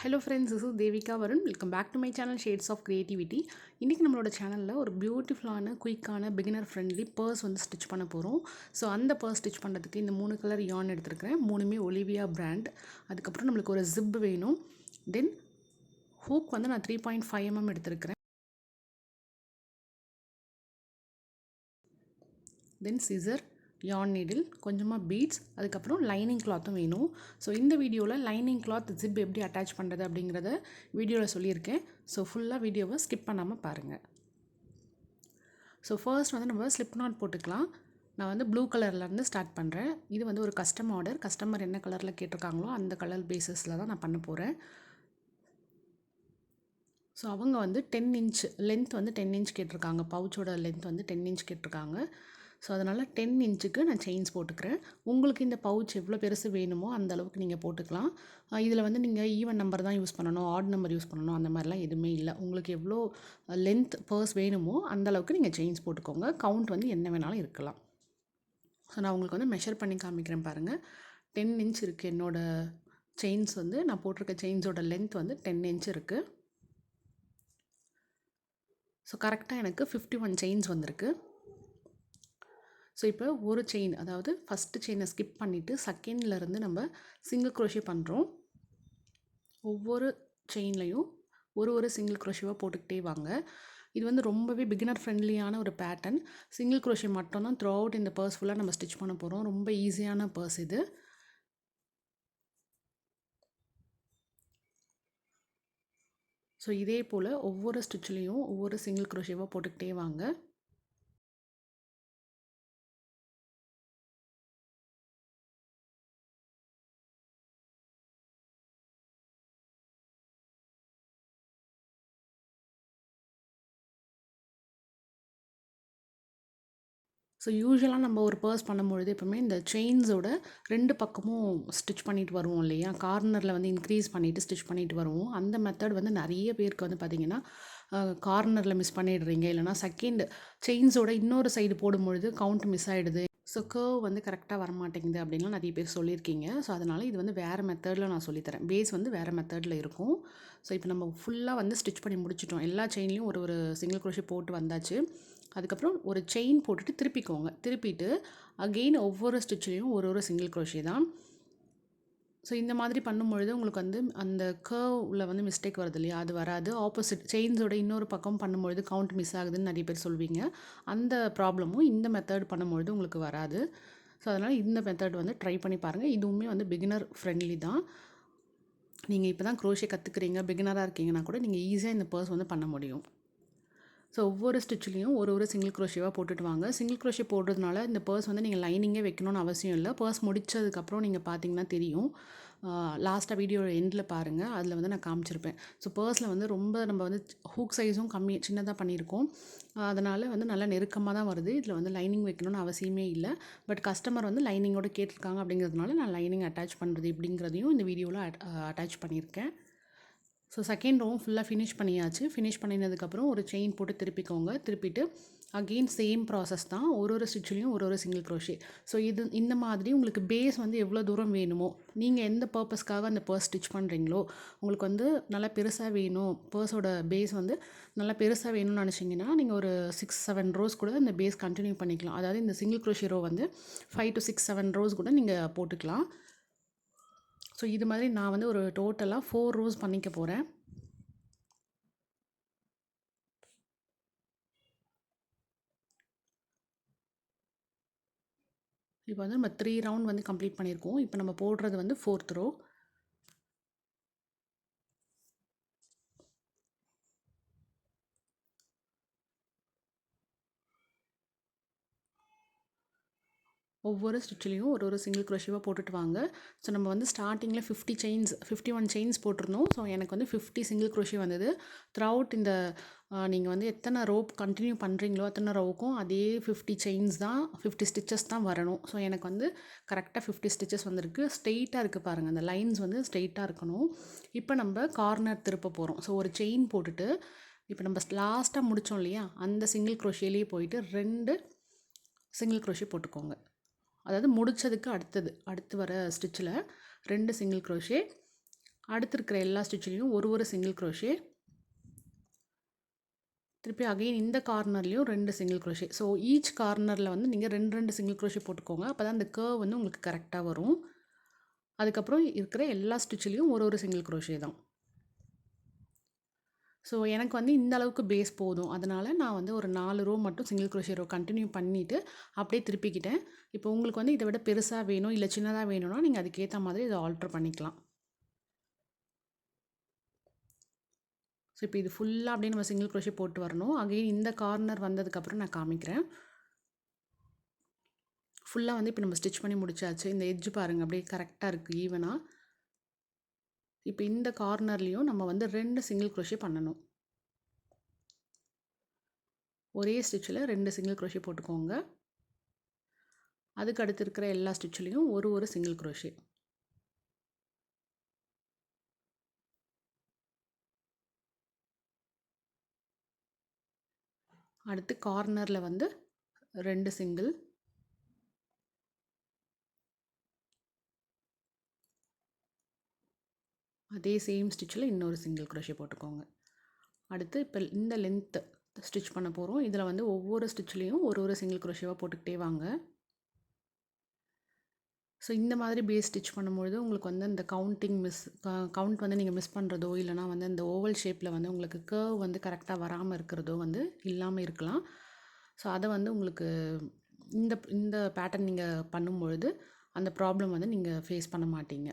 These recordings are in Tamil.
Hello friends, this is Devika Varun. Welcome back to my channel shades of creativity. இன்றைக்கி நம்மளோட சேனலில் ஒரு பியூட்டிஃபுல்லான குயிக்கான பிகினர் ஃப்ரெண்ட்லி பர்ஸ் வந்து ஸ்டிச் பண்ண போகிறோம். ஸோ அந்த பர்ஸ் ஸ்டிச் பண்ணுறதுக்கு இந்த 3 கலர் யான் எடுத்துருக்கிறேன். 3மே ஒலிவியா பிராண்ட். அதுக்கப்புறம் நம்மளுக்கு ஒரு ஜிப் வேணும். தென் ஹூக் வந்து நான் 3.5 mm எடுத்துருக்கிறேன். தென் சிசர், யான் நீடில், கொஞ்சமாக பீட்ஸ், அதுக்கப்புறம் லைனிங் கிளாத்தும் வேணும். ஸோ இந்த வீடியோவில் லைனிங் கிளாத் ஜிப் எப்படி அட்டாச் பண்ணுறது அப்படிங்கிறத வீடியோவில் சொல்லியிருக்கேன். ஸோ ஃபுல்லாக வீடியோவை ஸ்கிப் பண்ணாமல் பாருங்கள். ஸோ ஃபர்ஸ்ட் வந்து நம்ம ஸ்லிப் நாட் போட்டுக்கலாம். நான் வந்து ப்ளூ கலர்லேருந்து ஸ்டார்ட் பண்ணுறேன். இது வந்து ஒரு கஸ்டம் ஆர்டர். கஸ்டமர் என்ன கலரில் கேட்டிருக்காங்களோ அந்த கலர் பேசிஸில் தான் நான் பண்ண போகிறேன். ஸோ அவங்க வந்து 10 இன்ச் லென்த் வந்து 10 இன்ச் கேட்டிருக்காங்க. பவுச்சோட லென்த் வந்து 10 இன்ச் கேட்டிருக்காங்க. ஸோ அதனால் 10 இன்ச்சுக்கு நான் செயின்ஸ் போட்டுக்கிறேன். உங்களுக்கு இந்த பவுச் எவ்வளோ பெருசு வேணுமோ அந்த அளவுக்கு நீங்கள் போட்டுக்கலாம். இதில் வந்து நீங்கள் ஈவன் நம்பர் தான் யூஸ் பண்ணணும், ஆட் நம்பர் யூஸ் பண்ணணும், அந்த மாதிரிலாம் எதுவுமே இல்லை. உங்களுக்கு எவ்வளோ லென்த் பர்ஸ் வேணுமோ அந்த அளவுக்கு நீங்கள் செயின்ஸ் போட்டுக்கோங்க. கவுண்ட் வந்து என்ன வேணாலும் இருக்கலாம். ஸோ நான் உங்களுக்கு வந்து மெஷர் பண்ணி காமிக்கிறேன் பாருங்கள். 10 இன்ச் இருக்குது என்னோடய செயின்ஸ் வந்து. நான் போட்டிருக்க செயின்ஸோட லென்த் வந்து 10 இன்ச் இருக்குது. ஸோ கரெக்டாக எனக்கு 51 செயின்ஸ் வந்திருக்கு. ஸோ இப்போ ஒரு செயின், அதாவது ஃபஸ்ட்டு செயினை ஸ்கிப் பண்ணிவிட்டு செகண்ட்லேருந்து நம்ம சிங்கிள் க்ரோஷே பண்ணுறோம். ஒவ்வொரு செயின்லையும் ஒரு சிங்கிள் க்ரோஷேவாக போட்டுக்கிட்டே வாங்க. இது வந்து ரொம்பவே பிகினர் ஃப்ரெண்ட்லியான ஒரு பேட்டர்ன். சிங்கிள் க்ரோஷே மட்டும்தான் த்ரூ அவுட் இந்த பர்ஸ் ஃபுல்லாக நம்ம ஸ்டிச் பண்ண போகிறோம். ரொம்ப ஈஸியான பர்ஸ் இது. ஸோ இதே போல் ஒவ்வொரு ஸ்டிச்லேயும் ஒவ்வொரு சிங்கிள் க்ரோஷேவாக போட்டுக்கிட்டே வாங்க. ஸோ யூஸ்வலாக நம்ம ஒரு பர்ஸ் பண்ணும்பொழுது எப்போவுமே இந்த செயின்ஸோட 2 பக்கமும் ஸ்டிச் பண்ணிட்டு வருவோம் இல்லையா? கார்னரில் வந்து இன்க்ரீஸ் பண்ணிவிட்டு ஸ்டிச் பண்ணிட்டு வருவோம். அந்த மெத்தட் வந்து நிறைய பேருக்கு வந்து பார்த்திங்கன்னா கார்னரில் மிஸ் பண்ணிடுறீங்க. இல்லைனா செகண்ட் செயின்ஸோட இன்னொரு சைடு போடும்பொழுது கவுண்ட் மிஸ் ஆகிடுது. ஸோ கர்வ் வந்து கரெக்டாக வரமாட்டேங்குது அப்படின்லாம் நிறைய பேர் சொல்லியிருக்கீங்க. ஸோ அதனால் இது வந்து வேறு மெத்தடில் நான் சொல்லித்தரேன். பேஸ் வந்து வேறு மெத்தடில் இருக்கும். ஸோ இப்போ நம்ம ஃபுல்லாக வந்து ஸ்டிச் பண்ணி முடிச்சிட்டோம். எல்லா செயின்லேயும் ஒரு சிங்கிள் க்ரோஷே போட்டு வந்தாச்சு. அதுக்கப்புறம் ஒரு செயின் போட்டுட்டு திருப்பிக்கோங்க. திருப்பிட்டு அகெயின் ஒவ்வொரு ஸ்டிச்லேயும் ஒரு சிங்கிள் க்ரோஷே தான். ஸோ இந்த மாதிரி பண்ணும்பொழுது உங்களுக்கு வந்து அந்த கர்வில் வந்து மிஸ்டேக் வருது இல்லையா? அது வராது. ஆப்போசிட் செயின்ஸோட இன்னொரு பக்கம் பண்ணும்பொழுது கவுண்ட் மிஸ் ஆகுதுன்னு நிறைய பேர் சொல்வீங்க. அந்த ப்ராப்ளமும் இந்த மெத்தட் பண்ணும்பொழுது உங்களுக்கு வராது. ஸோ அதனால் இந்த மெத்தட் வந்து ட்ரை பண்ணி பாருங்கள். இதுவுமே வந்து பிகினர் ஃப்ரெண்ட்லி தான். நீங்கள் இப்போ தான் க்ரோஷே கற்றுக்குறீங்க, பிகினராக இருக்கீங்கன்னா கூட நீங்கள் ஈஸியாக இந்த பர்ஸ் வந்து பண்ண முடியும். ஸோ ஒவ்வொரு ஸ்டிச்லேயும் ஒரு சிங்கிள் க்ரோஷேவாக போட்டுட்டு வாங்க. சிங்கிள் க்ரோஷே போடுறதுனால இந்த பர்ஸ் வந்து நீங்கள் லைனிங்கே வைக்கணும்னு அவசியம் இல்லை. பர்ஸ் முடித்ததுக்கப்புறம் நீங்கள் பார்த்தீங்கன்னா தெரியும். லாஸ்ட்டாக வீடியோ எண்டில் பாருங்கள், அதில் வந்து நான் காமிச்சிருப்பேன். ஸோ பர்ஸில் வந்து ரொம்ப நம்ம வந்து ஹூக் சைஸும் சின்னதாக பண்ணியிருக்கோம். அதனால் வந்து நல்லா நெருக்கமாக தான் வருது. இதில் வந்து லைனிங் வைக்கணும்னு அவசியமே இல்லை. பட் கஸ்டமர் வந்து லைனிங்கோடு கேட்டிருக்காங்க அப்படிங்கிறதுனால நான் லைனிங் அட்டாச் பண்ணுறது எப்படிங்கிறதையும் இந்த வீடியோவில் அட்டாச் பண்ணியிருக்கேன். ஸோ செகண்ட் ரோவும் ஃபுல்லாக ஃபினிஷ் பண்ணியாச்சு. ஃபினிஷ் பண்ணினதுக்கப்புறம் ஒரு செயின் போட்டு திருப்பிக்கோங்க. திருப்பிட்டு அகெயின் சேம் ப்ராசஸ் தான். ஒரு ஸ்டிச்லேயும் ஒரு சிங்கிள் க்ரோஷே. ஸோ இந்த மாதிரி உங்களுக்கு பேஸ் வந்து எவ்வளோ தூரம் வேணுமோ, நீங்கள் எந்த பர்பஸ்க்காக அந்த பர்ஸ் ஸ்டிச் பண்ணுறீங்களோ, உங்களுக்கு வந்து நல்லா பெருசாக வேணும், பர்ஸோட பேஸ் வந்து நல்லா பெருசாக வேணும்னு நினச்சிங்கன்னா நீங்கள் ஒரு 6-7 ரோஸ் கூட இந்த பேஸ் கண்டினியூ பண்ணிக்கலாம். அதாவது இந்த சிங்கிள் க்ரோஷே ரோ வந்து 5 to 6-7 ரோஸ் கூட நீங்கள் போட்டுக்கலாம். ஸோ இது மாதிரி நான் வந்து ஒரு டோட்டலாக 4 ரோஸ் பண்ணிக்க போகிறேன். இப்போ வந்து நம்ம 3 ரவுண்ட் வந்து கம்ப்ளீட் பண்ணியிருக்கோம். இப்போ நம்ம போடுறது வந்து 4th ரோ. ஒவ்வொரு ஸ்டிச்லேயும் ஒரு சிங்கிள் க்ரோஷேவாக போட்டுட்டு வாங்க. ஸோ நம்ம வந்து ஸ்டார்டிங்கில் 51 செயின்ஸ் போட்டிருந்தோம். ஸோ எனக்கு வந்து 50 சிங்கிள் க்ரோஷே வந்தது. த்ரூஅவுட் இந்த நீங்கள் வந்து எத்தனை ரோப் கண்டினியூ பண்ணுறீங்களோ அத்தனை ரோவுக்கும் அதே 50 செயின்ஸ் தான், 50 ஸ்டிச்சஸ் தான் வரணும். ஸோ எனக்கு வந்து கரெக்டாக 50 ஸ்டிச்சஸ் வந்திருக்கு. ஸ்ட்ரெயிட்டாக இருக்குது பாருங்கள், அந்த லைன்ஸ் வந்து ஸ்ட்ரெயிட்டாக இருக்கணும். இப்போ நம்ம கார்னர் திருப்ப போகிறோம். ஸோ ஒரு செயின் போட்டுட்டு இப்போ நம்ம லாஸ்ட்டாக முடித்தோம் இல்லையா, அந்த சிங்கிள் க்ரோஷேலேயே போயிட்டு 2 சிங்கிள் க்ரோஷே போட்டுக்கோங்க. அதாவது முடித்ததுக்கு அடுத்து வர ஸ்டிச்சில் 2 சிங்கிள் க்ரோஷே. அடுத்து இருக்கிற எல்லா ஸ்டிச்சிலையும் ஒரு சிங்கிள் க்ரோஷே. திருப்பி அகைன் இந்த கார்னர்லேயும் 2 சிங்கிள் க்ரோஷே. ஸோ ஈச் கார்னரில் வந்து நீங்கள் 2 சிங்கிள் க்ரோஷே போட்டுக்கோங்க. அப்போ தான் அந்த கர்வ் வந்து உங்களுக்கு கரெக்டாக வரும். அதுக்கப்புறம் இருக்கிற எல்லா ஸ்டிச்சிலையும் ஒரு சிங்கிள் க்ரோஷே தான். ஸோ எனக்கு வந்து இந்த அளவுக்கு பேஸ் போதும். அதனால் நான் வந்து ஒரு 4 ரோ மட்டும் சிங்கிள் க்ரோஷே ரோ கண்டினியூ பண்ணிவிட்டு அப்படியே திருப்பிக்கிட்டேன். இப்போ உங்களுக்கு வந்து இதை விட பெருசாக வேணும் இல்லை சின்னதாக வேணும்னா நீங்கள் அதுக்கேற்ற மாதிரி இதை ஆல்ட்ரு பண்ணிக்கலாம். ஸோ இப்போ இது ஃபுல்லாக அப்படியே நம்ம சிங்கிள் க்ரோஷே போட்டு வரணும். அகைன் இந்த கார்னர் வந்ததுக்கப்புறம் நான் காமிக்கிறேன். ஃபுல்லாக வந்து இப்போ நம்ம ஸ்டிச் பண்ணி முடிச்சாச்சு. இந்த எட்ஜ் பாருங்கள் அப்படியே கரெக்டாக இருக்குது ஈவனாக. இப்போ இந்த கார்னர்லேயும் நம்ம வந்து 2 சிங்கிள் க்ரோஷே பண்ணணும். ஒரே ஸ்டிச்சில் 2 சிங்கிள் க்ரோஷே போட்டுக்கோங்க. அதுக்கு அடுத்து இருக்கிற எல்லா ஸ்டிச்சிலையும் ஒரு சிங்கிள் க்ரோஷே. அடுத்து கார்னரில் வந்து 2 சிங்கிள். அதே சேம் ஸ்டிச்சில் இன்னொரு சிங்கிள் க்ரோஷே போட்டுக்கோங்க. அடுத்து இப்போ இந்த லென்த்து ஸ்டிச் பண்ண போகிறோம். இதில் வந்து ஒவ்வொரு ஸ்டிச்லேயும் ஒரு சிங்கிள் க்ரோஷேவாக போட்டுக்கிட்டே வாங்க. ஸோ இந்த மாதிரி பேஸ் ஸ்டிச் பண்ணும்பொழுது உங்களுக்கு வந்து அந்த கவுண்ட் வந்து நீங்கள் மிஸ் பண்ணுறதோ இல்லைனா வந்து அந்த ஓவல் ஷேப்பில் வந்து உங்களுக்கு கர்வ் வந்து கரெக்டாக வராமல் இருக்கிறதோ வந்து இல்லாமல் இருக்கலாம். ஸோ அதை வந்து உங்களுக்கு இந்த இந்த பேட்டர்ன் நீங்கள் பண்ணும்பொழுது அந்த ப்ராப்ளம் வந்து நீங்கள் ஃபேஸ் பண்ண மாட்டீங்க.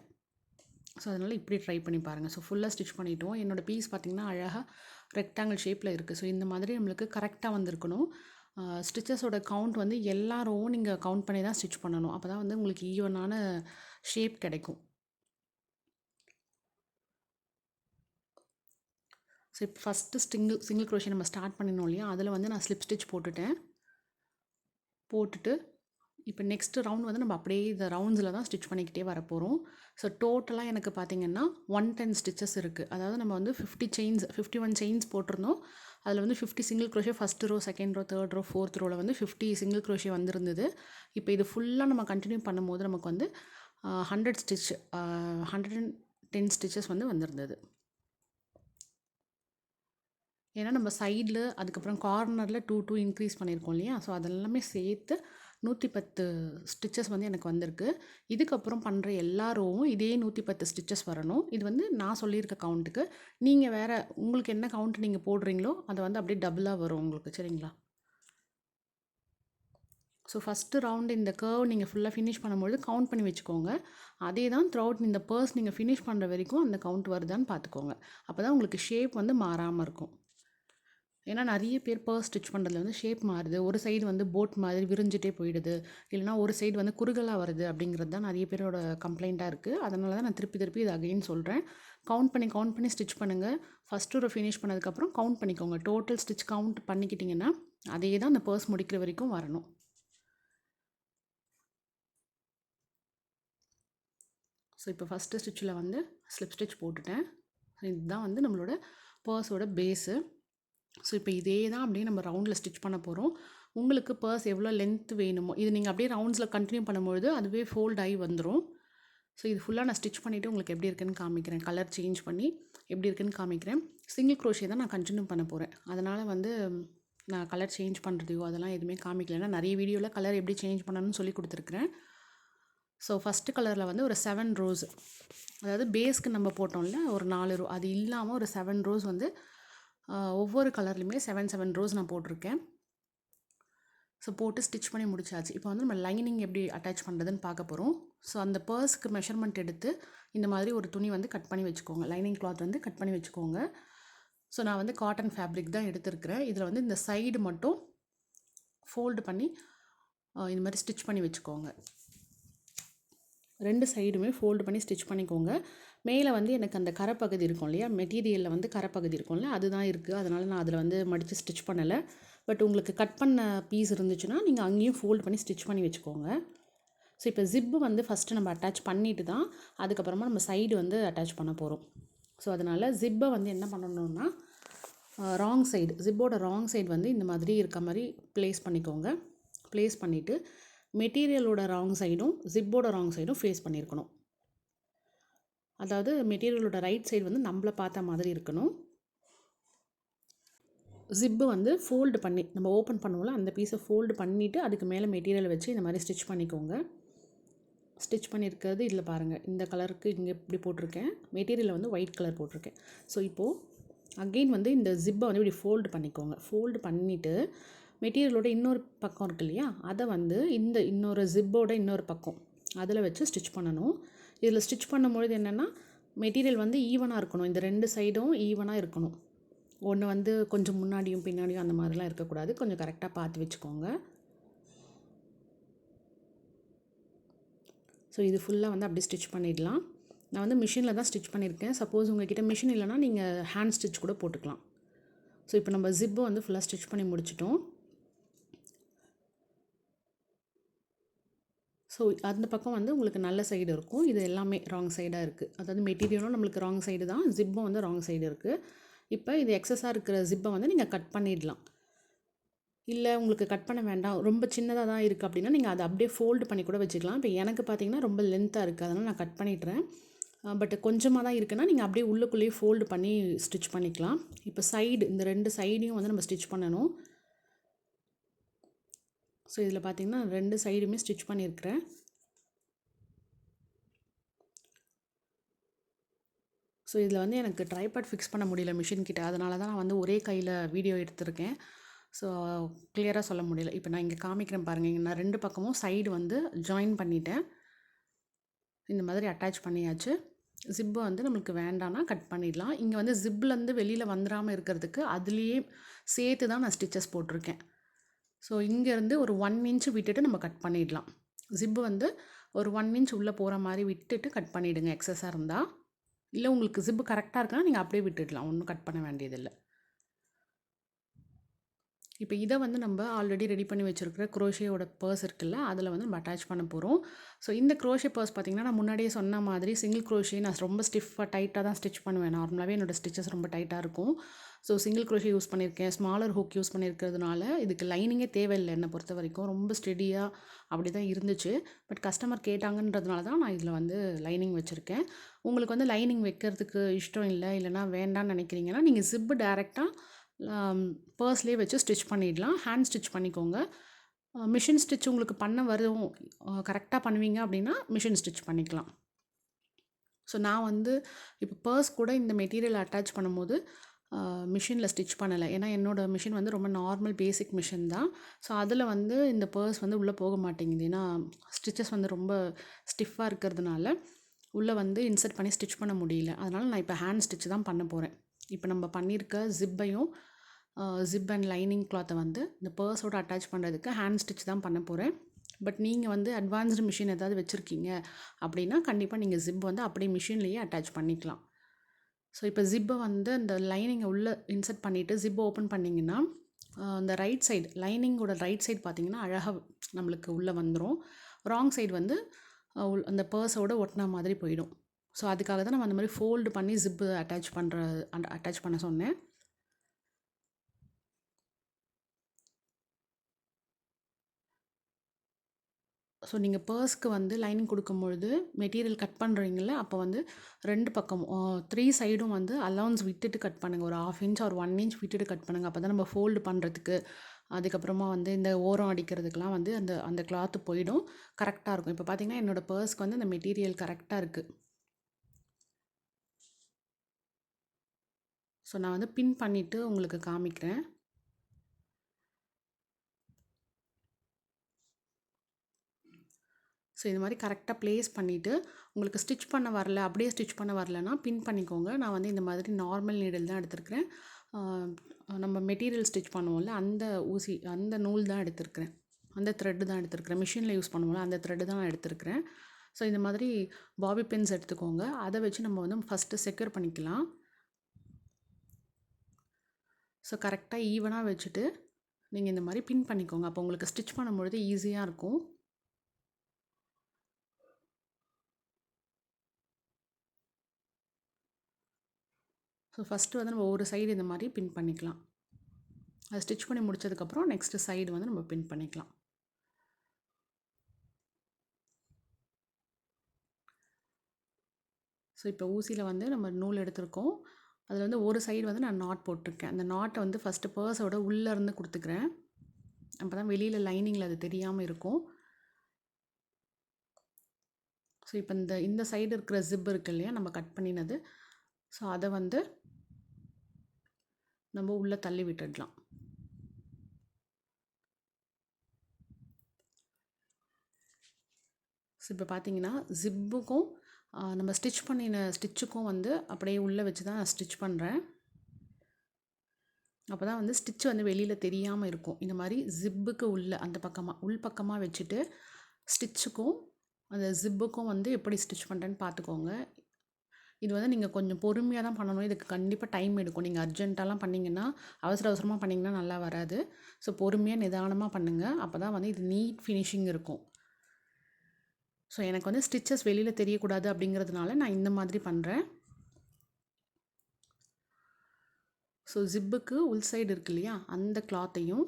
ஸோ அதனால் இப்படி ட்ரை பண்ணி பாருங்கள். ஸோ ஃபுல்லாக ஸ்டிச் பண்ணிவிட்டோம். என்னோடய பீஸ் பார்த்திங்கன்னா அழகாக ரெக்டாங்கிள் ஷேப்பில் இருக்குது. ஸோ இந்த மாதிரி நம்மளுக்கு கரெக்டாக வந்திருக்கணும். ஸ்டிச்சஸோட கவுண்ட் வந்து எல்லா ரோவும் நீங்கள் கவுண்ட் பண்ணி தான் ஸ்டிச் பண்ணணும். அப்போ தான் வந்து உங்களுக்கு ஈவனான ஷேப் கிடைக்கும். ஸோ இப்போ ஃபஸ்ட்டு சிங்கிள் க்ரோஷே நம்ம ஸ்டார்ட் பண்ணினோம் இல்லையா, அதில் வந்து நான் ஸ்லிப் ஸ்டிச் போட்டுட்டு இப்போ நெக்ஸ்ட் ரவுண்ட் வந்து நம்ம அப்படியே இந்த ரவுண்ட்ஸில் தான் ஸ்டிச் பண்ணிக்கிட்டே வரப்போகிறோம். ஸோ டோட்டலாக எனக்கு பார்த்திங்கன்னா 110 ஸ்டிச்சஸ் இருக்குது. அதாவது நம்ம வந்து 51 செயின்ஸ் போட்டிருந்தோம். அதில் வந்து 50 single crochet first row, second row, third row, fourth ரோவில் வந்து 50 சிங்கிள் க்ரோஷே வந்திருந்தது. இப்போ இது ஃபுல்லாக நம்ம கண்டினியூ பண்ணும்போது நமக்கு வந்து 110 ஸ்டிச்சஸ் வந்து வந்திருந்தது. ஏன்னா நம்ம சைடில் அதுக்கப்புறம் கார்னரில் 2 இன்க்ரீஸ் பண்ணியிருக்கோம் இல்லையா, ஸோ அதெல்லாமே சேர்த்து 110 ஸ்டிச்சஸ் வந்து எனக்கு வந்திருக்கு. இதுக்கப்புறம் பண்ணுற எல்லா ரோவும் இதே 110 ஸ்டிச்சஸ் வரணும். இது வந்து நான் சொல்லியிருக்க கவுண்ட்டுக்கு. நீங்கள் வேறு உங்களுக்கு என்ன கவுண்ட் நீங்கள் போடுறீங்களோ அதை வந்து அப்படியே டபுளாக வரும் உங்களுக்கு. சரிங்களா? ஸோ ஃபஸ்ட்டு ரவுண்டு இந்த கர்வ் நீங்கள் ஃபுல்லாக ஃபினிஷ் பண்ணும்போது கவுண்ட் பண்ணி வச்சுக்கோங்க. அதே தான் த்ரூஅவுட் இந்த பர்ஸ் நீங்கள் ஃபினிஷ் பண்ணுற வரைக்கும் அந்த கவுண்ட் வருதான்னு பார்த்துக்கோங்க. அப்போ தான் உங்களுக்கு ஷேப் வந்து மாறாமல் இருக்கும். ஏன்னா நிறைய பேர் பர்ஸ் ஸ்டிச் பண்ணுறதுல வந்து ஷேப் மாறுது. ஒரு சைடு வந்து போட் மாதிரி விரிஞ்சிட்டே போயிடுது. இல்லைனா ஒரு சைடு வந்து குறுகலாக வருது அப்படிங்கிறது தான் நிறைய பேரோட கம்ப்ளைண்ட்டாக இருக்குது. அதனால தான் நான் திருப்பி இது அகைன் சொல்கிறேன். கவுண்ட் பண்ணி ஸ்டிச் பண்ணுங்கள். ஃபஸ்ட்டு ஒரு ஃபினிஷ் பண்ணதுக்கப்புறம் கவுண்ட் பண்ணிக்கோங்க. டோட்டல் ஸ்டிச் கவுண்ட் பண்ணிக்கிட்டிங்கன்னா அதே தான் அந்த பர்ஸ் முடிக்கிற வரைக்கும் வரணும். ஸோ இப்போ ஃபஸ்ட்டு ஸ்டிச்சில் வந்து ஸ்லிப் ஸ்டிச் போட்டுட்டேன். இதுதான் வந்து நம்மளோட பர்ஸோட பேஸு. ஸோ இப்போ இதே தான் அப்படியே நம்ம ரவுண்டில் ஸ்டிச் பண்ண போகிறோம். உங்களுக்கு பர்ஸ் எவ்வளோ லென்த் வேணுமோ இது நீங்கள் அப்படியே ரவுண்ட்ஸில் கண்டினியூ பண்ணும்பொழுது அதுவே ஃபோல்ட் ஆகி வந்துடும். ஸோ இது ஃபுல்லாக நான் ஸ்டிச் பண்ணிவிட்டு உங்களுக்கு எப்படி இருக்குன்னு காமிக்கிறேன். கலர் சேஞ்ச் பண்ணி எப்படி இருக்குன்னு காமிக்கிறேன். சிங்கிள் க்ரோஷே தான் நான் கண்டினியூ பண்ண போகிறேன். அதனால் வந்து நான் கலர் சேஞ்ச் பண்ணுறதையோ அதெல்லாம் எதுவுமே காமிக்கல. ஏன்னா நிறைய வீடியோவில் கலர் எப்படி சேஞ்ச் பண்ணணும்னு சொல்லி கொடுத்துருக்குறேன். ஸோ ஃபஸ்ட்டு கலரில் வந்து ஒரு 7 ரோஸ், அதாவது பேஸ்க்கு நம்ம போட்டோம்ல ஒரு 4 ரோ, அது இல்லாமல் ஒரு 7 ரோஸ் வந்து ஒவ்வொரு கலர்லையுமே 7 ரோஸ் நான் போட்டிருக்கேன். ஸோ போட்டு ஸ்டிச் பண்ணி முடிச்சாச்சு. இப்போ வந்து நம்ம லைனிங் எப்படி அட்டாச் பண்ணுறதுன்னு பார்க்க போகிறோம். ஸோ அந்த பர்ஸ்க்கு மெஷர்மெண்ட் எடுத்து இந்த மாதிரி ஒரு துணி வந்து கட் பண்ணி வச்சுக்கோங்க. லைனிங் கிளாத் வந்து கட் பண்ணி வச்சுக்கோங்க. ஸோ நான் வந்து காட்டன் ஃபேப்ரிக் தான் எடுத்திருக்கிறேன். இதில் வந்து இந்த சைடு மட்டும் ஃபோல்டு பண்ணி இந்த மாதிரி ஸ்டிச் பண்ணி வச்சுக்கோங்க. 2 சைடுமே ஃபோல்டு பண்ணி ஸ்டிச் பண்ணிக்கோங்க. மேலே வந்து எனக்கு அந்த கரைப்பகுதி இருக்கும் இல்லையா, மெட்டீரியலில் வந்து கரைப்பகுதி இருக்கும்ல, அதுதான் இருக்குது. அதனால் நான் அதில் வந்து மடித்து ஸ்டிச் பண்ணலை. பட் உங்களுக்கு கட் பண்ண பீஸ் இருந்துச்சுன்னா நீங்கள் அங்கேயும் ஃபோல்டு பண்ணி ஸ்டிச் பண்ணி வச்சுக்கோங்க. ஸோ இப்போ ஜிப்பு வந்து ஃபஸ்ட்டு நம்ம அட்டாச் பண்ணிவிட்டு தான் அதுக்கப்புறமா நம்ம சைடு வந்து அட்டாச் பண்ண போகிறோம். ஸோ அதனால் ஜிப்பை வந்து என்ன பண்ணணும்னா ராங் சைடு, ஜிப்போட ராங் சைடு வந்து இந்த மாதிரி இருக்க மாதிரி ப்ளேஸ் பண்ணிக்கோங்க. ப்ளேஸ் பண்ணிவிட்டு மெட்டீரியலோட ராங் சைடும் ஜிப்போட ராங் சைடும் ஃபேஸ் பண்ணியிருக்கணும். அதாவது மெட்டீரியலோட ரைட் சைடு வந்து நம்மள பார்த்த மாதிரி இருக்கணும். ஜிப்பு வந்து ஃபோல்டு பண்ணி நம்ம ஓப்பன் பண்ணுவோம்ல, அந்த பீஸை ஃபோல்டு பண்ணிவிட்டு அதுக்கு மேலே மெட்டீரியல் வச்சு இந்த மாதிரி ஸ்டிச் பண்ணிக்கோங்க. ஸ்டிச் பண்ணியிருக்கிறது இதில் பாருங்கள், இந்த கலருக்கு இங்கே இப்படி போட்டிருக்கேன், மெட்டீரியலில் வந்து ஒயிட் கலர் போட்டிருக்கேன். ஸோ இப்போது அகெயின் வந்து இந்த ஜிப்பை வந்து இப்படி ஃபோல்டு பண்ணிக்கோங்க. ஃபோல்டு பண்ணிவிட்டு மெட்டீரியலோட இன்னொரு பக்கம் இருக்கு இல்லையா, அதை வந்து இந்த இன்னொரு ஜிப்போட இன்னொரு பக்கம் அதில் வச்சு ஸ்டிச் பண்ணணும். இதில் ஸ்டிச் பண்ணும்பொழுது என்னென்னா மெட்டீரியல் வந்து ஈவனாக இருக்கணும், இந்த 2 சைடும் ஈவனாக இருக்கணும். ஒன்று வந்து கொஞ்சம் முன்னாடியும் பின்னாடியும் அந்த மாதிரிலாம் இருக்கக்கூடாது. கொஞ்சம் கரெக்டாக பார்த்து வச்சுக்கோங்க. ஸோ இது ஃபுல்லாக வந்து அப்படியே ஸ்டிச் பண்ணிடலாம். நான் வந்து மிஷினில் தான் ஸ்டிச் பண்ணியிருக்கேன். சப்போஸ் உங்கள்கிட்ட மிஷின் இல்லைனா நீங்கள் ஹேண்ட் ஸ்டிச் கூட போட்டுக்கலாம். ஸோ இப்போ நம்ம ஜிப்பை வந்து ஃபுல்லாக ஸ்டிச் பண்ணி முடிச்சிட்டோம். ஸோ அந்த பக்கம் வந்து உங்களுக்கு நல்ல சைடு இருக்கும், இது எல்லாமே ராங் சைடாக இருக்குது. அதாவது மெட்டீரியலும் நம்மளுக்கு ராங் சைடு தான், ஜிப்பும் வந்து ராங் சைடு இருக்குது. இப்போ இது எக்ஸஸாக இருக்கிற ஜிப்பை வந்து நீங்கள் கட் பண்ணிடலாம். இல்லை உங்களுக்கு கட் பண்ண வேண்டாம், ரொம்ப சின்னதாக தான் இருக்குது அப்படின்னா நீங்கள் அதை அப்படியே ஃபோல்டு பண்ணி கூட வச்சுக்கலாம். இப்போ எனக்கு பார்த்தீங்கன்னா ரொம்ப லென்த்தாக இருக்குது, அதனால் நான் கட் பண்ணிடுறேன். பட் கொஞ்சமாக தான் இருக்குன்னா நீங்கள் அப்படியே உள்ளுக்குள்ளேயே ஃபோல்டு பண்ணி ஸ்டிச் பண்ணிக்கலாம். இப்போ சைடு இந்த 2 சைடையும் வந்து நம்ம ஸ்டிச் பண்ணணும். ஸோ இதில் பார்த்தீங்கன்னா 2 சைடுமே ஸ்டிச் பண்ணியிருக்கிறேன். ஸோ இதில் வந்து எனக்கு ட்ரைபாட் ஃபிக்ஸ் பண்ண முடியல மிஷின் கிட்ட, அதனால தான் நான் வந்து ஒரே கையில் வீடியோ எடுத்திருக்கேன். ஸோ கிளியராக சொல்ல முடியல. இப்போ நான் இங்கே காமிக்கிறேன் பாருங்கள், நான் 2 பக்கமும் சைடு வந்து ஜாயின் பண்ணிட்டேன். இந்த மாதிரி அட்டாச் பண்ணியாச்சு. ஜிப்பு வந்து நம்மளுக்கு வேண்டாம்னா கட் பண்ணிடலாம். இங்கே வந்து ஜிப்லேருந்து வெளியில் வந்துடாமல் இருக்கிறதுக்கு அதுலேயே சேர்த்து தான் நான் ஸ்டிச்சஸ் போட்டிருக்கேன். ஸோ இங்கேருந்து ஒரு 1 இன்ச் விட்டுட்டு நம்ம கட் பண்ணிடலாம். ஜிப்பு வந்து ஒரு 1 இன்ச் உள்ளே போகிற மாதிரி விட்டுட்டு கட் பண்ணிவிடுங்க எக்ஸஸாக இருந்தால். இல்லை உங்களுக்கு ஜிப்பு கரெக்டாக இருக்குன்னா நீங்கள் அப்படியே விட்டுடலாம், ஒன்றும் கட் பண்ண வேண்டியதில்லை. இப்போ இதை வந்து நம்ம ஆல்ரெடி ரெடி பண்ணி வச்சுருக்கிற குரோஷேயோட பர்ஸ் இருக்குல்ல, அதில் வந்து நம்ம அட்டாச் பண்ண போகிறோம். ஸோ இந்த குரோஷே பர்ஸ் பார்த்திங்கன்னா நான் முன்னாடியே சொன்ன மாதிரி சிங்கிள் குரோஷே நான் ரொம்ப ஸ்டிஃபாக டைட்டாக தான் ஸ்டிச் பண்ணுவேன். நார்மலாகவே என்னோடய ஸ்டிச்சஸ் ரொம்ப டைட்டாக இருக்கும். ஸோ சிங்கிள் குரோஷே யூஸ் பண்ணியிருக்கேன், ஸ்மாலர் ஹூக் யூஸ் பண்ணியிருக்கிறதுனால இதுக்கு லைனிங்கே தேவையில்லை என்னை பொறுத்த வரைக்கும். ரொம்ப ஸ்டெடியாக அப்படி தான் இருந்துச்சு. பட் கஸ்டமர் கேட்டாங்கன்றதுனால தான் நான் இதில் வந்து லைனிங் வச்சுருக்கேன். உங்களுக்கு வந்து லைனிங் வைக்கிறதுக்கு இஷ்டம் இல்லை, இல்லைனா வேண்டான்னு நினைக்கிறீங்கன்னா நீங்கள் ஜிப்பு டேரெக்டாக பர்ஸ்லேயே வச்சு ஸ்டிச் பண்ணிடலாம். ஹேண்ட் ஸ்டிச் பண்ணிக்கோங்க. மிஷின் ஸ்டிச் உங்களுக்கு பண்ண வரும், கரெக்டாக பண்ணுவீங்க அப்படின்னா மிஷின் ஸ்டிச் பண்ணிக்கலாம். ஸோ நான் வந்து இப்போ பர்ஸ் கூட இந்த மெட்டீரியல் அட்டாச் பண்ணும்போது மிஷினில் ஸ்டிச் பண்ணலை. ஏன்னா என்னோடய மிஷின் வந்து ரொம்ப நார்மல் பேசிக் மிஷின் தான். ஸோ அதில் வந்து இந்த பர்ஸ் வந்து உள்ளே போக மாட்டேங்குது. ஏன்னா ஸ்டிச்சஸ் வந்து ரொம்ப ஸ்டிஃபாக இருக்கிறதுனால உள்ளே வந்து இன்சர்ட் பண்ணி ஸ்டிச் பண்ண முடியல. அதனால் நான் இப்போ ஹேண்ட் ஸ்டிச் தான் பண்ண போகிறேன். இப்போ நம்ம பண்ணியிருக்க ஜிப்பையும் ஜிப் அண்ட் லைனிங் கிளாத்தை வந்து இந்த பர்ஸோடு அட்டாச் பண்ணுறதுக்கு ஹேண்ட் ஸ்டிச் தான் பண்ண போகிறேன். பட் நீங்கள் வந்து அட்வான்ஸ்டு மிஷின் ஏதாவது வச்சுருக்கீங்க அப்படின்னா கண்டிப்பாக நீங்கள் ஜிப் வந்து அப்படியே மிஷின்லேயே அட்டாச் பண்ணிக்கலாம். ஸோ இப்போ ஜிப்பை வந்து அந்த லைனிங்கை உள்ளே இன்சர்ட் பண்ணிவிட்டு ஜிப்பை ஓப்பன் பண்ணிங்கன்னா அந்த ரைட் சைடு லைனிங்கோட ரைட் சைடு பார்த்திங்கன்னா அழகாக நம்மளுக்கு உள்ளே வந்துடும். ராங் சைடு வந்து அந்த பர்ஸோடு ஒட்டின மாதிரி போயிடும். ஸோ அதுக்காக தான் நம்ம அந்த மாதிரி ஃபோல்டு பண்ணி ஜிப்பு அட்டாச் பண்ண சொன்னேன். ஸோ நீங்கள் பர்ஸ்க்கு வந்து லைனிங் கொடுக்கும்பொழுது மெட்டீரியல் கட் பண்ணுறீங்கள, அப்போ வந்து 2 பக்கமும் 3 சைடும் வந்து அலவுன்ஸ் விட்டுட்டு கட் பண்ணுங்கள். ஒரு 1/2 இன்ச் ஒரு 1 இன்ச் விட்டுட்டு கட் பண்ணுங்கள். அப்போ தான் நம்ம ஃபோல்டு பண்ணுறதுக்கு, அதுக்கப்புறமா வந்து இந்த ஓரம் அடிக்கிறதுக்கெலாம் வந்து அந்த அந்த கிளாத்து போயிடும், கரெக்டாக இருக்கும். இப்போ பார்த்திங்கன்னா என்னோடய பர்ஸ்க்கு வந்து அந்த மெட்டீரியல் கரெக்டாக இருக்குது. ஸோ நான் வந்து பின் பண்ணிவிட்டு உங்களுக்கு காமிக்கிறேன். ஸோ இது மாதிரி கரெக்டாக ப்ளேஸ் பண்ணிவிட்டு உங்களுக்கு ஸ்டிச் பண்ண வரல, அப்படியே ஸ்டிச் பண்ண வரலன்னா பின் பண்ணிக்கோங்க. நான் வந்து இந்த மாதிரி நார்மல் நீடில் தான் எடுத்திருக்கிறேன். நம்ம மெட்டீரியல் ஸ்டிச் பண்ணுவோம்ல, அந்த ஊசி அந்த நூல் தான் எடுத்திருக்கிறேன், அந்த த்ரெட்டு தான் எடுத்திருக்கிறேன். மிஷினில் யூஸ் பண்ணுவோம்ல அந்த த்ரெட்டு தான் நான் எடுத்திருக்கிறேன். ஸோ இந்த மாதிரி பாபி பின்ஸ் எடுத்துக்கோங்க. அதை வச்சு நம்ம வந்து ஃபஸ்ட்டு செக்யூர் பண்ணிக்கலாம். ஸோ கரெக்டாக ஈவனாக வச்சுட்டு நீங்கள் இந்த மாதிரி பின் பண்ணிக்கோங்க. அப்போ உங்களுக்கு ஸ்டிச் பண்ணும்பொழுது ஈஸியாக இருக்கும். ஸோ ஃபஸ்ட்டு வந்து நம்ம ஒரு சைடு இந்த மாதிரி பின் பண்ணிக்கலாம். அதை ஸ்டிச் பண்ணி முடித்ததுக்கப்புறம் நெக்ஸ்ட்டு சைடு வந்து நம்ம பின் பண்ணிக்கலாம். ஸோ இப்போ ஊசியில் வந்து நம்ம நூல் எடுத்திருக்கோம். அதில் வந்து ஒரு சைடு வந்து நான் நாட் போட்டிருக்கேன். அந்த நாட்டை வந்து ஃபஸ்ட்டு பர்ஸோட உள்ளேருந்து கொடுத்துக்கிறேன். அப்போ தான் வெளியில் லைனிங்கில் அது தெரியாமல் இருக்கும். ஸோ இப்போ இந்த சைடு இருக்கிற ஜிப் இருக்கு இல்லையா, நம்ம கட் பண்ணினது. ஸோ அதை வந்து நம்ம உள்ளே தள்ளி விட்டுடலாம். ஸோ இப்போ பார்த்தீங்கன்னா ஜிப்புக்கும் நம்ம ஸ்டிச் பண்ணின ஸ்டிச்சுக்கும் வந்து அப்படியே உள்ளே வச்சு தான் நான் ஸ்டிச் பண்ணுறேன். அப்போ தான் வந்து ஸ்டிச் வந்து வெளியில் தெரியாமல் இருக்கும். இந்த மாதிரி ஜிப்புக்கு உள்ள அந்த பக்கமாக உள் பக்கமாக வச்சுட்டு ஸ்டிச்சுக்கும் அந்த ஜிப்புக்கும் வந்து எப்படி ஸ்டிச் பண்ணுறேன்னு பார்த்துக்கோங்க. இது வந்து நீங்கள் கொஞ்சம் பொறுமையாக தான் பண்ணணும். இதுக்கு கண்டிப்பாக டைம் எடுக்கும். நீங்கள் அர்ஜென்ட்டாலாம் பண்ணிங்கன்னா, அவசர அவசரமாக பண்ணிங்கன்னா நல்லா வராது. ஸோ பொறுமையாக நிதானமாக பண்ணுங்கள். அப்போ தான் வந்து இது நீட் ஃபினிஷிங் இருக்கும். ஸோ எனக்கு வந்து ஸ்டிச்சஸ் வெளியில் தெரியக்கூடாது அப்படிங்கிறதுனால நான் இந்த மாதிரி பண்ணுறேன். ஸோ ஜிப்புக்கு உள் சைடு இருக்கு இல்லையா, அந்த கிளாத்தையும்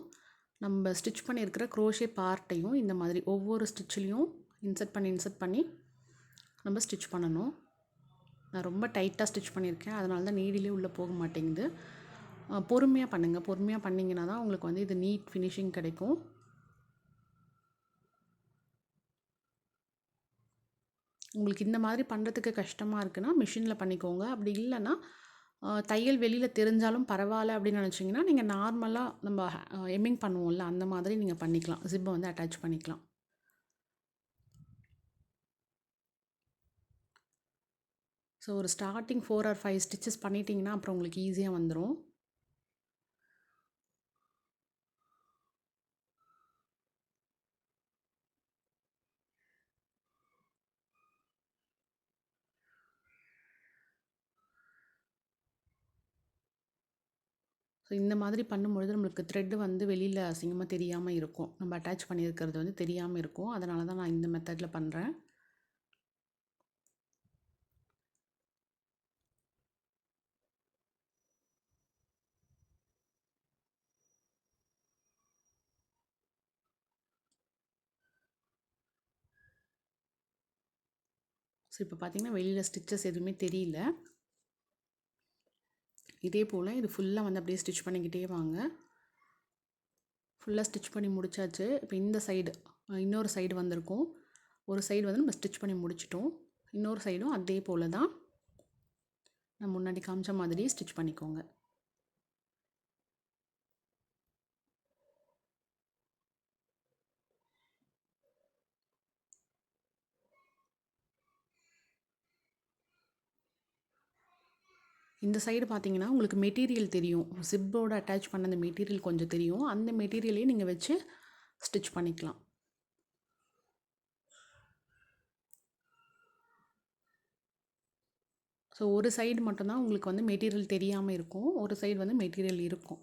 நம்ம ஸ்டிச் பண்ணியிருக்கிற க்ரோஷே பார்ட்டையும் இந்த மாதிரி ஒவ்வொரு ஸ்டிச்லேயும் இன்சர்ட் பண்ணி நம்ம ஸ்டிச் பண்ணணும். நான் ரொம்ப டைட்டாக ஸ்டிச் பண்ணியிருக்கேன், அதனால தான் நீடிலே உள்ளே போக மாட்டேங்குது. பொறுமையாக பண்ணுங்கள். பொறுமையாக பண்ணிங்கன்னா தான் உங்களுக்கு வந்து இது நீட் ஃபினிஷிங் கிடைக்கும். உங்களுக்கு இந்த மாதிரி பண்ணுறதுக்கு கஷ்டமாக இருக்குன்னா மிஷினில் பண்ணிக்கோங்க. அப்படி இல்லைன்னா தையல் வெளியில் தெரிஞ்சாலும் பரவாயில்ல அப்படின்னு நினச்சிங்கன்னா நீங்கள் நார்மலாக நம்ம எம்மிங் பண்ணுவோம்ல, அந்த மாதிரி நீங்கள் பண்ணிக்கலாம். ஜிப்பை வந்து அட்டாச் பண்ணிக்கலாம். ஸோ ஒரு ஸ்டார்டிங் 4 or 5 ஸ்டிச்சஸ் பண்ணிட்டீங்கன்னா அப்புறம் உங்களுக்கு ஈஸியாக வந்துடும். ஸோ இந்த மாதிரி பண்ணும்பொழுது நம்மளுக்கு த்ரெட்டு வந்து வெளியில் அசிங்கமாக தெரியாமல் இருக்கும். நம்ம அட்டாச் பண்ணியிருக்கிறது வந்து தெரியாமல் இருக்கும். அதனால தான் நான் இந்த மெத்தடில் பண்ணுறேன். ஸோ இப்போ பார்த்தீங்கன்னா வெளியில் ஸ்டிச்சஸ் எதுவுமே தெரியல. இதே போல் இது ஃபுல்லாக வந்து அப்படியே ஸ்டிச் பண்ணிக்கிட்டே வாங்க. ஃபுல்லாக ஸ்டிச் பண்ணி முடிச்சாச்சு. இப்போ இந்த சைடு இன்னொரு சைடு வந்திருக்கும். ஒரு சைடு வந்து நம்ம ஸ்டிச் பண்ணி முடிச்சிட்டோம். இன்னொரு சைடும் அதே போல் தான் நான் முன்னாடி காமிச்ச மாதிரி ஸ்டிச் பண்ணிக்கோங்க. இந்த சைடு பார்த்தீங்கன்னா உங்களுக்கு மெட்டீரியல் தெரியும். ஜிப்போட அட்டாச் பண்ண அந்த மெட்டீரியல் கொஞ்சம் தெரியும். அந்த மெட்டீரியலையும் நீங்கள் வச்சு ஸ்டிச் பண்ணிக்கலாம். ஸோ ஒரு சைடு மட்டும்தான் உங்களுக்கு வந்து மெட்டீரியல் தெரியாமல் இருக்கும். ஒரு சைடு வந்து மெட்டீரியல் இருக்கும்.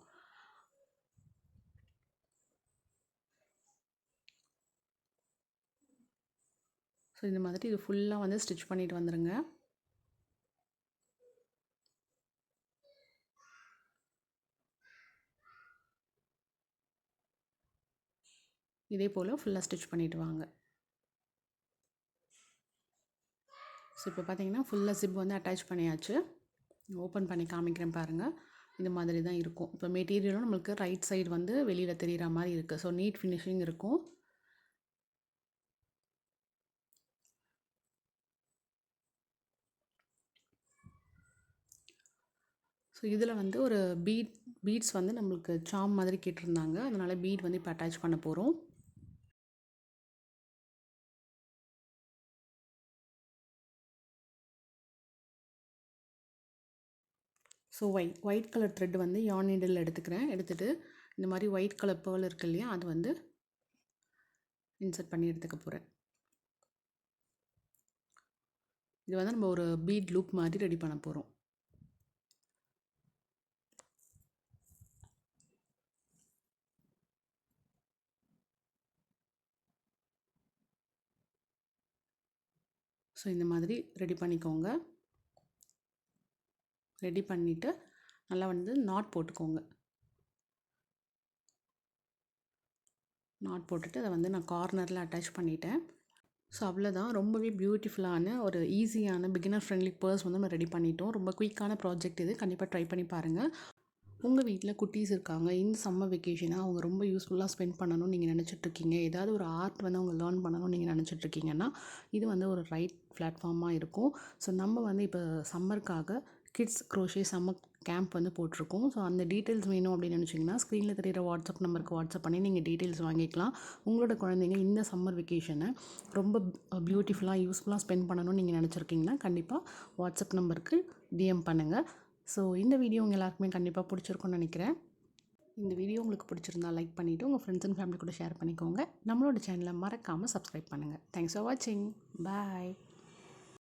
ஸோ இந்த மாதிரி இது ஃபுல்லாக வந்து ஸ்டிச் பண்ணிட்டு வந்துடுங்க. இதே போல் ஃபுல்லாக ஸ்டிச் பண்ணிட்டு வாங்க. ஸோ இப்போ பார்த்தீங்கன்னா ஃபுல்லாக ஜிப் வந்து அட்டாச் பண்ணியாச்சு. ஓப்பன் பண்ணி காமிக்கிறேன் பாருங்கள். இந்த மாதிரி தான் இருக்கும். இப்போ மெட்டீரியலும் நம்மளுக்கு ரைட் சைடு வந்து வெளியில் தெரிகிற மாதிரி இருக்குது. ஸோ நீட் ஃபினிஷிங் இருக்கும். ஸோ இதில் வந்து ஒரு பீட்ஸ் வந்து நம்மளுக்கு சாம் மாதிரி கேட்டிருந்தாங்க. அதனால் பீட் வந்து இப்போ அட்டாச் பண்ண போகிறோம். ஸோ ஒயிட் கலர் த்ரெட் வந்து யார்ன் நீடில் எடுத்துகிட்டு இந்த மாதிரி ஒயிட் கலர் பேர்ல் இருக்கு இல்லையா, அது வந்து இன்சர்ட் பண்ணி எடுத்துக்க போகிறேன். இது வந்து நம்ம ஒரு பீட் லூப் மாதிரி ரெடி பண்ண போகிறோம். ஸோ இந்த மாதிரி ரெடி பண்ணிக்கோங்க. ரெடி பண்ணிவிட்டு நல்லா வந்து நாட் போட்டுக்கோங்க. நாட் போட்டுட்டு அதை வந்து நான் கார்னரில் அட்டாச் பண்ணிட்டேன். ஸோ அவ்வளோதான். ரொம்பவே பியூட்டிஃபுல்லான ஒரு ஈஸியான பிகினர் ஃப்ரெண்ட்லி பர்ஸ் வந்து நம்ம ரெடி பண்ணிட்டோம். ரொம்ப குயிக்கான ப்ராஜெக்ட் இது. கண்டிப்பாக ட்ரை பண்ணி பாருங்கள். உங்கள் வீட்டில் குட்டீஸ் இருக்காங்க. இந்த சம்மர் வெக்கேஷனை அவங்க ரொம்ப யூஸ்ஃபுல்லாக ஸ்பெண்ட் பண்ணணும்னு நீங்கள் நினச்சிட்ருக்கீங்க. ஏதாவது ஒரு ஆர்ட் வந்து அவங்க லேர்ன் பண்ணணும்னு நீங்கள் நினச்சிட்ருக்கீங்கன்னா, இது வந்து ஒரு ரைட் பிளாட்ஃபார்மாக இருக்கும். ஸோ நம்ம வந்து இப்போ சம்மருக்காக கிட்ஸ் க்ரோஷே சம்மர் கேம்ப் வந்து போட்டிருக்கோம். ஸோ அந்த டீட்டெயில்ஸ் வேணும் அப்படின்னு நினச்சிங்கன்னா, ஸ்க்ரீனில் தெரியிற வாட்ஸ்அப் நம்பருக்கு வாட்ஸ்அப் பண்ணி நீங்கள் டீட்டெயில்ஸ் வாங்கிக்கலாம். உங்களோட குழந்தைங்க இந்த சம்மர் வெக்கேஷனை ரொம்ப பியூட்டிஃபுல்லாக யூஸ்ஃபுல்லாக ஸ்பெண்ட் பண்ணணும்னு நீங்கள் நினச்சிருக்கீங்கன்னா, கண்டிப்பாக வாட்ஸ்அப் நம்பருக்கு டிஎம் பண்ணுங்கள். ஸோ இந்த வீடியோ உங்கள் எல்லாருக்குமே கண்டிப்பாக பிடிச்சிருக்கும்னு நினைக்கிறேன். இந்த வீடியோ உங்களுக்கு பிடிச்சிருந்தா லைக் பண்ணிவிட்டு உங்கள் ஃப்ரெண்ட்ஸ் அண்ட் ஃபேமிலி கூட ஷேர் பண்ணிக்கோங்க. நம்மளோட சேனலை மறக்காமல் சப்ஸ்கிரைப் பண்ணுங்கள். தேங்க்ஸ் ஃபார் வாட்சிங். பாய்.